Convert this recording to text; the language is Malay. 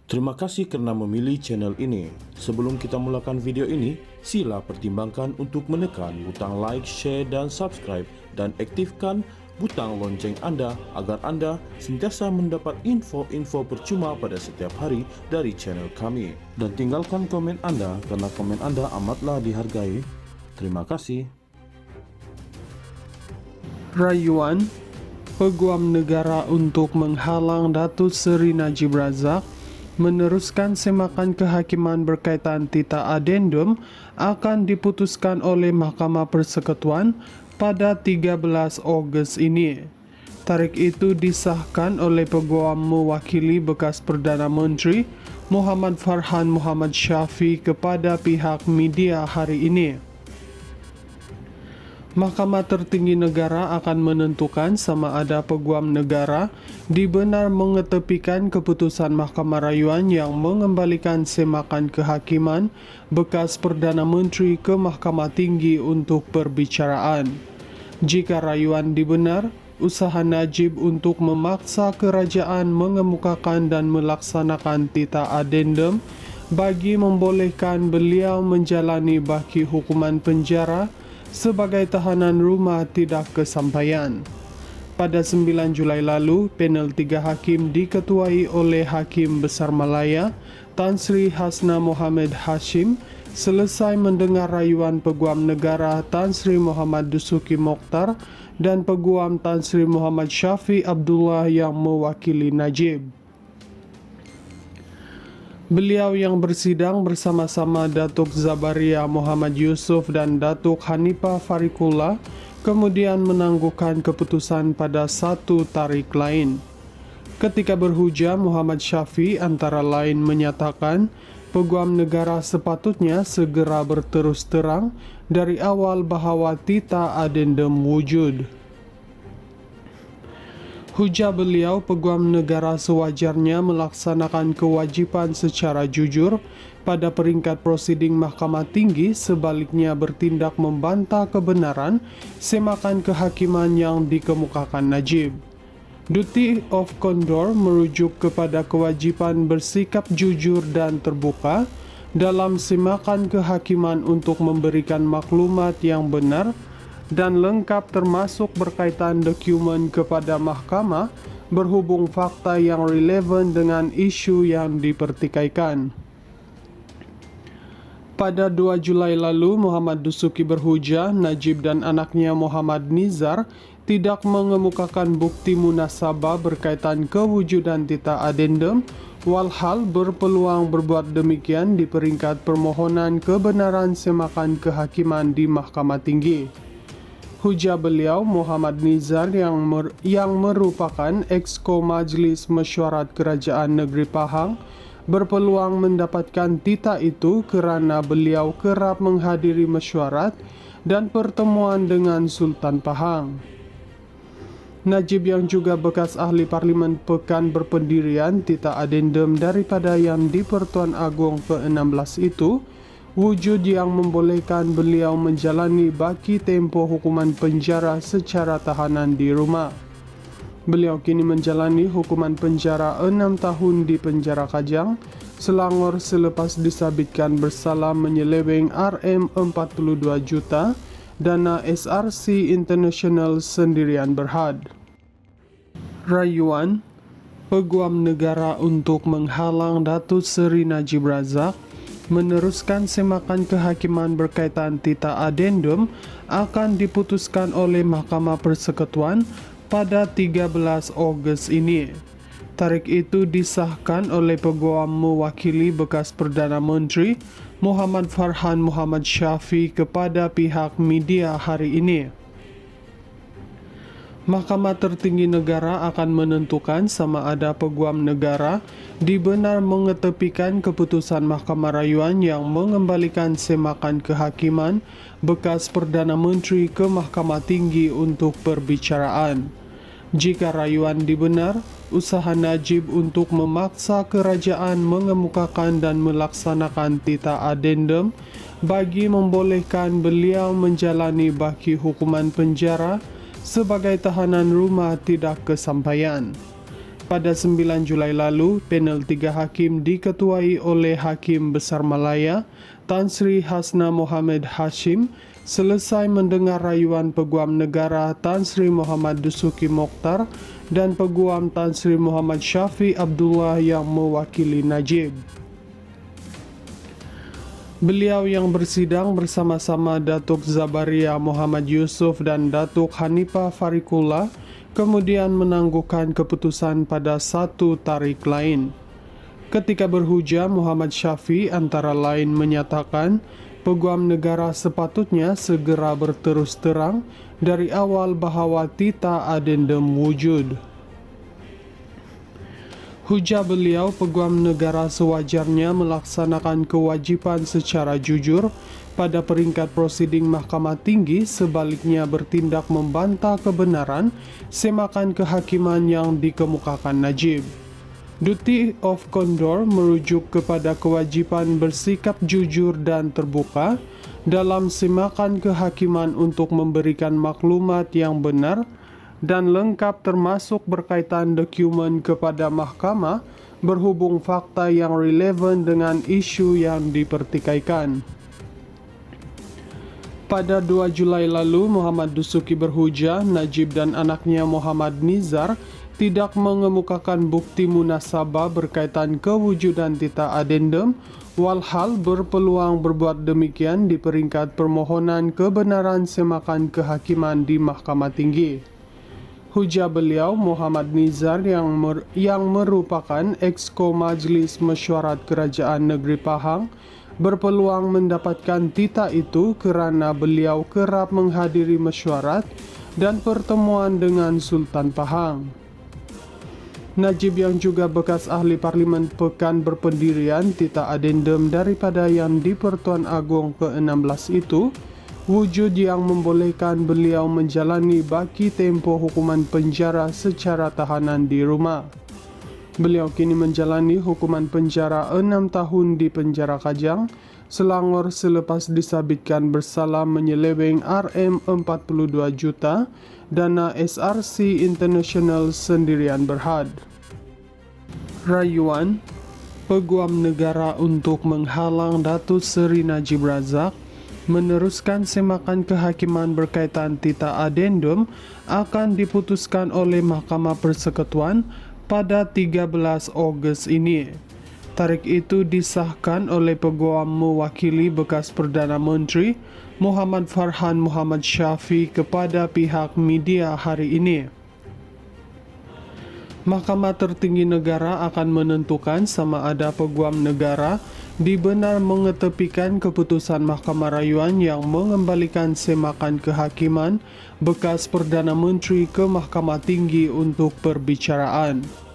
Terima kasih karena memilih channel ini. Sebelum kita mulakan video ini, sila pertimbangkan untuk menekan butang like, share, dan subscribe, dan aktifkan butang lonceng Anda agar Anda sentiasa mendapat info-info percuma pada setiap hari dari channel kami. Dan tinggalkan komen Anda karena komen Anda amatlah dihargai. Terima kasih. Rayuan Peguam Negara untuk menghalang Datuk Seri Najib Razak meneruskan semakan kehakiman berkaitan Tita Adendum akan diputuskan oleh Mahkamah Persekutuan pada 13 Ogos ini. Tarikh itu disahkan oleh Peguam mewakili bekas Perdana Menteri Muhammad Farhan Muhammad Syafi kepada pihak media hari ini. Mahkamah Tertinggi Negara akan menentukan sama ada Peguam Negara dibenar mengetepikan keputusan Mahkamah Rayuan yang mengembalikan semakan kehakiman bekas Perdana Menteri ke Mahkamah Tinggi untuk perbicaraan. Jika rayuan dibenar, usaha Najib untuk memaksa kerajaan mengemukakan dan melaksanakan Tita Adendum bagi membolehkan beliau menjalani baki hukuman penjara sebagai tahanan rumah tidak kesampaian. Pada 9 Julai lalu, panel 3 hakim diketuai oleh Hakim Besar Malaya, Tan Sri Hasna Mohammed Hashim, selesai mendengar rayuan Peguam Negara Tan Sri Muhammad Dusuki Mokhtar dan Peguam Tan Sri Muhammad Syafi Abdullah yang mewakili Najib. Beliau yang bersidang bersama-sama Datuk Zabaria Muhammad Yusuf dan Datuk Hanifah Fariqullah kemudian menangguhkan keputusan pada satu tarikh lain. Ketika berhujah, Muhammad Syafi antara lain menyatakan Peguam Negara sepatutnya segera berterus terang dari awal bahawa Tita Adendum wujud. Hujah beliau, Peguam Negara sewajarnya melaksanakan kewajipan secara jujur pada peringkat prosiding Mahkamah Tinggi, sebaliknya bertindak membantah kebenaran semakan kehakiman yang dikemukakan Najib. Duty of Condor merujuk kepada kewajipan bersikap jujur dan terbuka dalam semakan kehakiman untuk memberikan maklumat yang benar dan lengkap termasuk berkaitan dokumen kepada mahkamah berhubung fakta yang relevan dengan isu yang dipertikaikan. Pada 2 Julai lalu, Muhammad Dusuki berhujah Najib dan anaknya Muhammad Nizar tidak mengemukakan bukti munasabah berkaitan kewujudan Tita Adendum, walhal berpeluang berbuat demikian di peringkat permohonan kebenaran semakan kehakiman di Mahkamah Tinggi. Hujah beliau, Muhammad Nizar yang merupakan Exco Majlis Mesyuarat Kerajaan Negeri Pahang berpeluang mendapatkan tita itu kerana beliau kerap menghadiri mesyuarat dan pertemuan dengan Sultan Pahang. Najib yang juga bekas ahli Parlimen Pekan Berpendirian Tita Adendum daripada Yang di-Pertuan Agong ke-16 itu wujud yang membolehkan beliau menjalani baki tempoh hukuman penjara secara tahanan di rumah. Beliau kini menjalani hukuman penjara 6 tahun di penjara Kajang, Selangor selepas disabitkan bersalah menyeleweng RM42 juta dana SRC International Sendirian Berhad. Rayuan Peguam Negara untuk menghalang Datuk Seri Najib Razak meneruskan semakan kehakiman berkaitan Tita Adendum akan diputuskan oleh Mahkamah Persekutuan pada 13 Ogos ini. Tarikh itu disahkan oleh Peguam mewakili bekas Perdana Menteri Muhammad Farhan Muhammad Syafi kepada pihak media hari ini. Mahkamah Tertinggi Negara akan menentukan sama ada Peguam Negara dibenar mengetepikan keputusan Mahkamah Rayuan yang mengembalikan semakan kehakiman bekas Perdana Menteri ke Mahkamah Tinggi untuk perbicaraan. Jika rayuan dibenar, usaha Najib untuk memaksa kerajaan mengemukakan dan melaksanakan Tita Adendum bagi membolehkan beliau menjalani baki hukuman penjara sebagai tahanan rumah tidak kesampaian. Pada 9 Julai lalu, panel 3 hakim diketuai oleh Hakim Besar Malaya, Tan Sri Hasna Mohammed Hashim, selesai mendengar rayuan Peguam Negara Tan Sri Muhammad Dusuki Mokhtar dan Peguam Tan Sri Muhammad Syafi Abdullah yang mewakili Najib. Beliau yang bersidang bersama-sama Datuk Zabaria Muhammad Yusuf dan Datuk Hanifah Fariqullah kemudian menangguhkan keputusan pada satu tarik lain. Ketika berhujah, Muhammad Syafi antara lain menyatakan Peguam Negara sepatutnya segera berterus terang dari awal bahawa tita adendum wujud. Hujah beliau, Peguam Negara sewajarnya melaksanakan kewajipan secara jujur pada peringkat prosiding Mahkamah Tinggi, sebaliknya bertindak membantah kebenaran semakan kehakiman yang dikemukakan Najib. Duty of Condor merujuk kepada kewajipan bersikap jujur dan terbuka dalam semakan kehakiman untuk memberikan maklumat yang benar dan lengkap termasuk berkaitan dokumen kepada mahkamah berhubung fakta yang relevan dengan isu yang dipertikaikan. Pada 2 Julai lalu, Muhammad Dusuki berhujah Najib dan anaknya Muhammad Nizar tidak mengemukakan bukti munasabah berkaitan kewujudan tita adendum, walhal berpeluang berbuat demikian di peringkat permohonan kebenaran semakan kehakiman di Mahkamah Tinggi. Hujah beliau, Muhammad Nizar yang merupakan Exco Majlis Mesyuarat Kerajaan Negeri Pahang berpeluang mendapatkan tita itu kerana beliau kerap menghadiri mesyuarat dan pertemuan dengan Sultan Pahang. Najib yang juga bekas ahli Parlimen Pekan Berpendirian tita adendum daripada Yang di-Pertuan Agong ke-16 itu wujud yang membolehkan beliau menjalani baki tempoh hukuman penjara secara tahanan di rumah. Beliau kini menjalani hukuman penjara 6 tahun di penjara Kajang, Selangor selepas disabitkan bersalah menyeleweng RM42 juta dana SRC International Sendirian Berhad. Rayuan Peguam Negara untuk menghalang Datuk Seri Najib Razak meneruskan semakan kehakiman berkaitan tita adendum akan diputuskan oleh Mahkamah Persekutuan pada 13 Ogos ini. Tarikh itu disahkan oleh Peguam mewakili bekas Perdana Menteri Muhammad Farhan Muhammad Syafi kepada pihak media hari ini. Mahkamah Tertinggi Negara akan menentukan sama ada Peguam Negara dibenar mengetepikan keputusan Mahkamah Rayuan yang mengembalikan semakan kehakiman bekas Perdana Menteri ke Mahkamah Tinggi untuk perbicaraan.